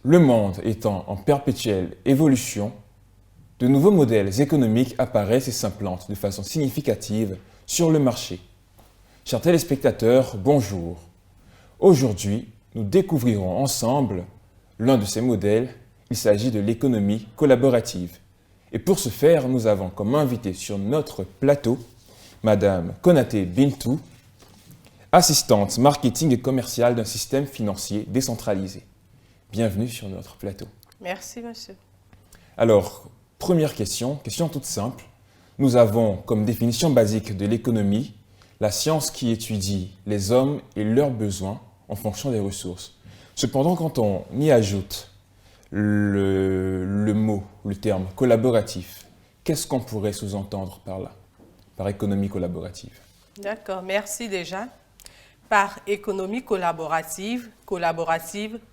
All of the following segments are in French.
Le monde étant en perpétuelle évolution, de nouveaux modèles économiques apparaissent et s'implantent de façon significative sur le marché. Chers téléspectateurs, bonjour. Aujourd'hui, nous découvrirons ensemble l'un de ces modèles. Il s'agit de l'économie collaborative. Et pour ce faire, nous avons comme invité sur notre plateau Madame Konaté Bintou, assistante marketing et commerciale d'un système financier décentralisé. Bienvenue sur notre plateau. Merci, monsieur. Alors, première question toute simple. Nous avons comme définition basique de l'économie la science qui étudie les hommes et leurs besoins en fonction des ressources. Cependant, quand on y ajoute le terme collaboratif, qu'est-ce qu'on pourrait sous-entendre par là, par économie collaborative? D'accord, merci déjà. Par économie collaborative,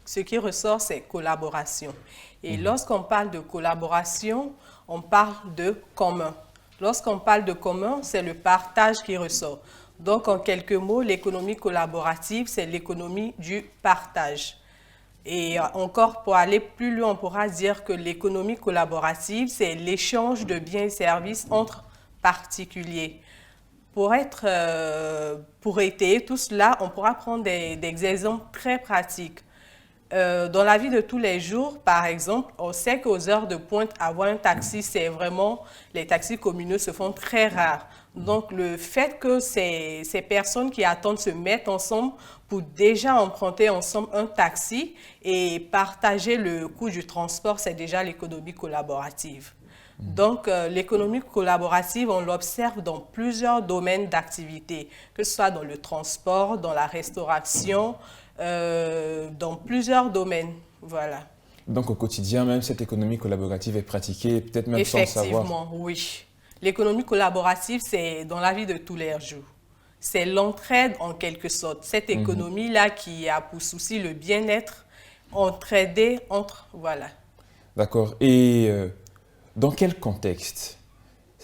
ce qui ressort, c'est collaboration. Et lorsqu'on parle de collaboration, on parle de commun. Lorsqu'on parle de commun, c'est le partage qui ressort. Donc, en quelques mots, l'économie collaborative, c'est l'économie du partage. Et encore, pour aller plus loin, on pourra dire que l'économie collaborative, c'est l'échange de biens et services entre particuliers. Pour étayer tout cela, on pourra prendre des exemples très pratiques. Dans la vie de tous les jours, par exemple, on sait qu'aux heures de pointe, avoir un taxi, c'est vraiment, les taxis communaux se font très rares. Donc, le fait que ces personnes qui attendent se mettent ensemble pour déjà emprunter ensemble un taxi et partager le coût du transport, c'est déjà l'économie collaborative. Donc, l'économie collaborative, on l'observe dans plusieurs domaines d'activité, que ce soit dans le transport, dans la restauration, dans plusieurs domaines. Voilà. Donc, au quotidien, même cette économie collaborative est pratiquée, peut-être même sans le savoir. Effectivement, oui. L'économie collaborative, c'est dans la vie de tous les jours. C'est l'entraide en quelque sorte. Cette économie-là qui a pour souci le bien-être, entraider entre, voilà. D'accord. Et dans quel contexte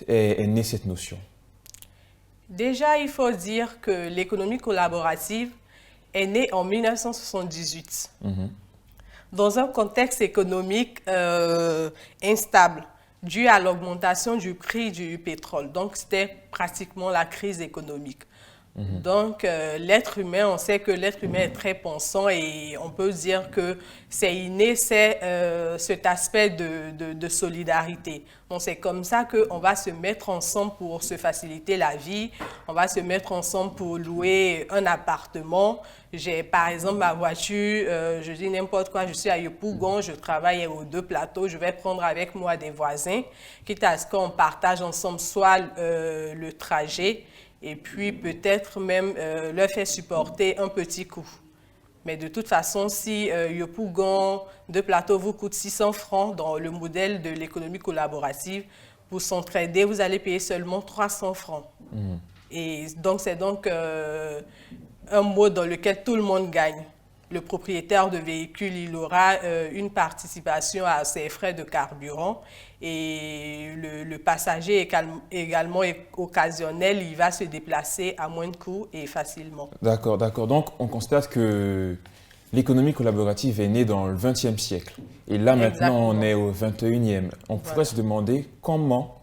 est née cette notion? Déjà, il faut dire que l'économie collaborative est née en 1978, dans un contexte économique instable, dû à l'augmentation du prix du pétrole. Donc, c'était pratiquement la crise économique. Donc, l'être humain, on sait que l'être humain est très pensant et on peut dire que c'est inné, c'est cet aspect de solidarité. Donc, c'est comme ça qu'on va se mettre ensemble pour se faciliter la vie. On va se mettre ensemble pour louer un appartement. J'ai par exemple ma voiture, je dis n'importe quoi, je suis à Yopougon, je travaille aux deux plateaux, je vais prendre avec moi des voisins, quitte à ce qu'on partage ensemble soit le trajet, et puis peut-être même leur faire supporter un petit coût. Mais de toute façon, si Yopougon, deux plateaux vous coûte 600 francs dans le modèle de l'économie collaborative, pour s'entraider, vous allez payer seulement 300 francs. Et donc, c'est donc un mode dans lequel tout le monde gagne. Le propriétaire de véhicule, il aura une participation à ses frais de carburant et le passager également occasionnel, il va se déplacer à moins de coûts et facilement. D'accord, d'accord. Donc, on constate que l'économie collaborative est née dans le XXe siècle. Et là, maintenant, on est au XXIe. On pourrait se demander comment,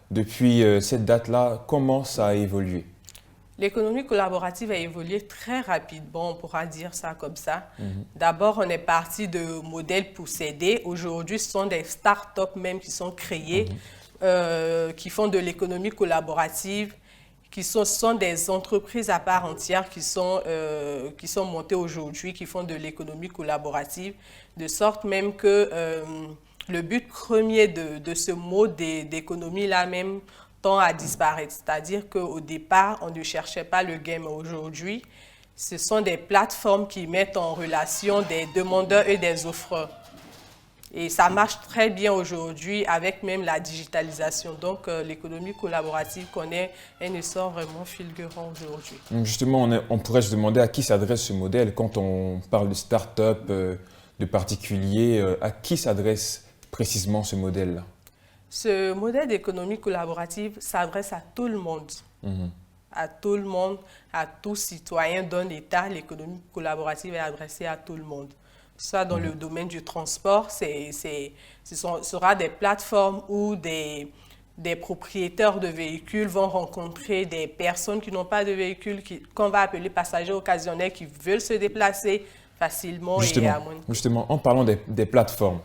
depuis cette date-là, comment ça a évolué? L'économie collaborative a évolué très rapidement, on pourra dire ça comme ça. D'abord, on est parti de modèles possédés. Aujourd'hui, ce sont des start-up même qui sont créées, qui font de l'économie collaborative, ce sont des entreprises à part entière qui sont montées aujourd'hui, qui font de l'économie collaborative, de sorte même que le but premier de ce mode d'économie-là même tend à disparaître. C'est-à-dire qu'au départ, on ne cherchait pas le gain, mais aujourd'hui, ce sont des plateformes qui mettent en relation des demandeurs et des offreurs. Et ça marche très bien aujourd'hui avec même la digitalisation. Donc, l'économie collaborative connaît un essor vraiment fulgurant aujourd'hui. Justement, on pourrait se demander à qui s'adresse ce modèle. Quand on parle de start-up, de particuliers, à qui s'adresse précisément ce modèle-là? Ce modèle d'économie collaborative s'adresse à tout le monde. À tout le monde, à tout citoyen d'un État. L'économie collaborative est adressée à tout le monde. soit dans le domaine du transport, sera des plateformes où des propriétaires de véhicules vont rencontrer des personnes qui n'ont pas de véhicule, qu'on va appeler passagers occasionnels, qui veulent se déplacer facilement et à moindre coût. Justement, en parlant des plateformes,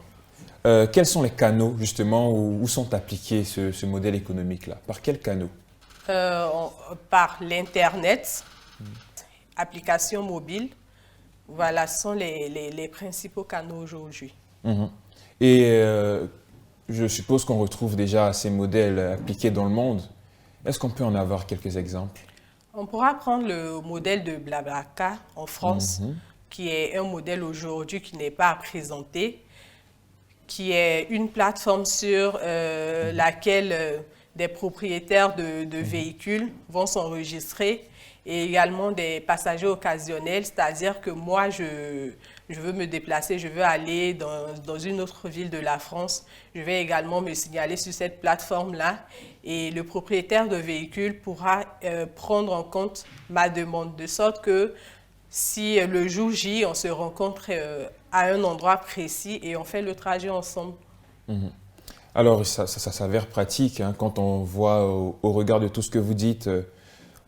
quels sont les canaux justement où sont appliqués ce modèle économique-là? Par quels canaux? Par l'Internet, applications mobiles. Voilà, ce sont les principaux canaux aujourd'hui. Et je suppose qu'on retrouve déjà ces modèles appliqués dans le monde. Est-ce qu'on peut en avoir quelques exemples? On pourra prendre le modèle de Blablacar en France, qui est un modèle aujourd'hui qui n'est pas à présenter, qui est une plateforme sur laquelle des propriétaires de véhicules vont s'enregistrer et également des passagers occasionnels, c'est-à-dire que moi, je veux me déplacer, je veux aller dans une autre ville de la France, je vais également me signaler sur cette plateforme-là et le propriétaire de véhicule pourra prendre en compte ma demande, de sorte que si le jour J, on se rencontre à un endroit précis et on fait le trajet ensemble. Alors, ça s'avère pratique hein, quand on voit au regard de tout ce que vous dites,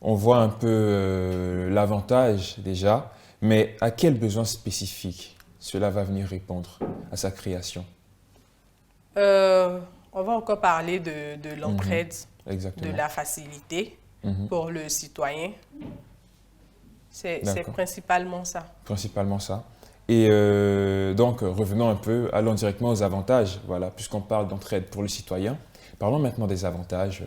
on voit un peu l'avantage déjà, mais à quel besoin spécifique cela va venir répondre à sa création? On va encore parler de l'entraide, de la facilité pour le citoyen. C'est principalement ça. Principalement ça. Et donc, revenons un peu, allons directement aux avantages, voilà, puisqu'on parle d'entraide pour le citoyen. Parlons maintenant des avantages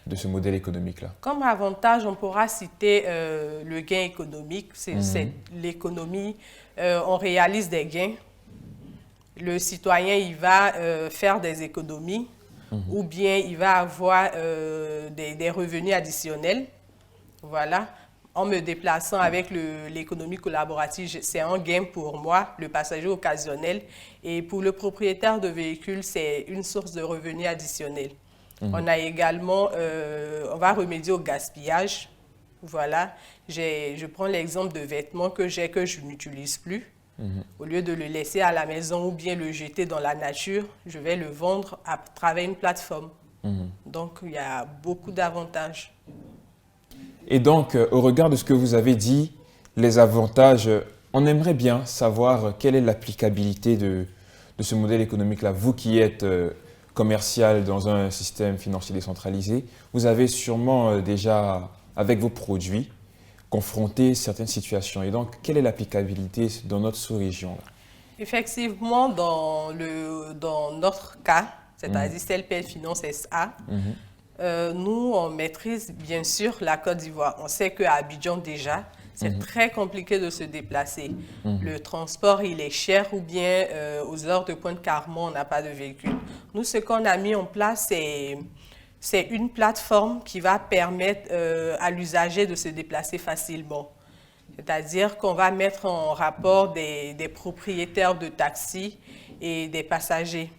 de ce modèle économique-là. Comme avantage, on pourra citer le gain économique. C'est l'économie, on réalise des gains. Le citoyen, il va faire des économies ou bien il va avoir des revenus additionnels. Voilà. En me déplaçant avec l'économie collaborative, c'est un gain pour moi, le passager occasionnel. Et pour le propriétaire de véhicule, c'est une source de revenus additionnels. On a également, on va remédier au gaspillage. Voilà, je prends l'exemple de vêtements que je n'utilise plus. Au lieu de le laisser à la maison ou bien le jeter dans la nature, je vais le vendre à travers une plateforme. Donc, il y a beaucoup d'avantages. Et donc, au regard de ce que vous avez dit, les avantages, on aimerait bien savoir quelle est l'applicabilité de ce modèle économique-là. Vous qui êtes commercial dans un système financier décentralisé, vous avez sûrement déjà, avec vos produits, confronté certaines situations. Et donc, quelle est l'applicabilité dans notre sous-région? Effectivement, dans notre cas, c'est-à-dire CELPL Finance SA, nous, on maîtrise bien sûr la Côte d'Ivoire. On sait qu'à Abidjan déjà, c'est très compliqué de se déplacer. Le transport, il est cher ou bien aux heures de pointe carrément, on n'a pas de véhicule. Nous, ce qu'on a mis en place, c'est une plateforme qui va permettre à l'usager de se déplacer facilement. C'est-à-dire qu'on va mettre en rapport des propriétaires de taxis et des passagers.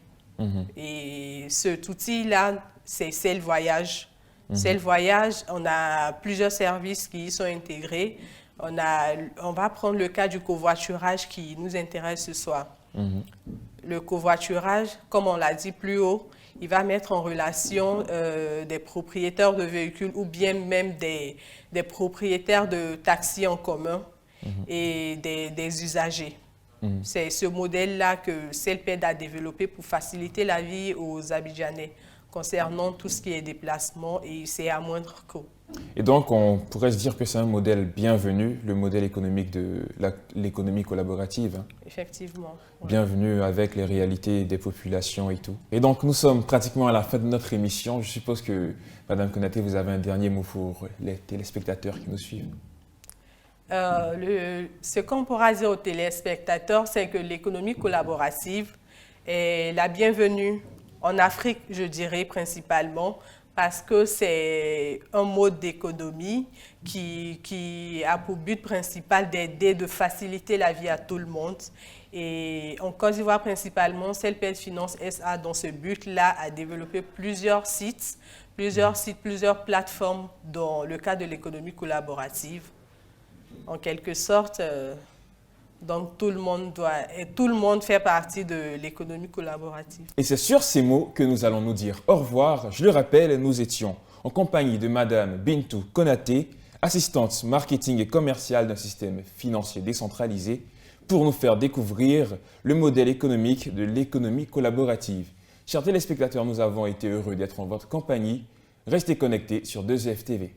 Et cet outil-là, c'est CEL Voyage. CEL Voyage, on a plusieurs services qui y sont intégrés. On va prendre le cas du covoiturage qui nous intéresse ce soir. Le covoiturage, comme on l'a dit plus haut, il va mettre en relation des propriétaires de véhicules ou bien même des propriétaires de taxis en commun et des usagers. C'est ce modèle-là que CELPED a développé pour faciliter la vie aux Abidjanais concernant tout ce qui est déplacement et c'est à moindre coût. Et donc, on pourrait se dire que c'est un modèle bienvenu, le modèle économique de l'économie collaborative. Hein. Effectivement. Ouais. Bienvenue avec les réalités des populations et tout. Et donc, nous sommes pratiquement à la fin de notre émission. Je suppose que, Madame Konaté, vous avez un dernier mot pour les téléspectateurs qui nous suivent. Ce qu'on pourra dire aux téléspectateurs, c'est que l'économie collaborative est la bienvenue en Afrique, je dirais principalement, parce que c'est un mode d'économie qui a pour but principal d'aider, de faciliter la vie à tout le monde. Et en Côte d'Ivoire principalement, CELPED Finance SA, dans ce but-là, a développé plusieurs sites, plusieurs plateformes dans le cadre de l'économie collaborative. En quelque sorte, Donc tout le monde fait partie de l'économie collaborative. Et c'est sur ces mots que nous allons nous dire au revoir. Je le rappelle, nous étions en compagnie de Madame Bintou Konaté, assistante marketing et commerciale d'un système financier décentralisé, pour nous faire découvrir le modèle économique de l'économie collaborative. Chers téléspectateurs, nous avons été heureux d'être en votre compagnie. Restez connectés sur 2FTV.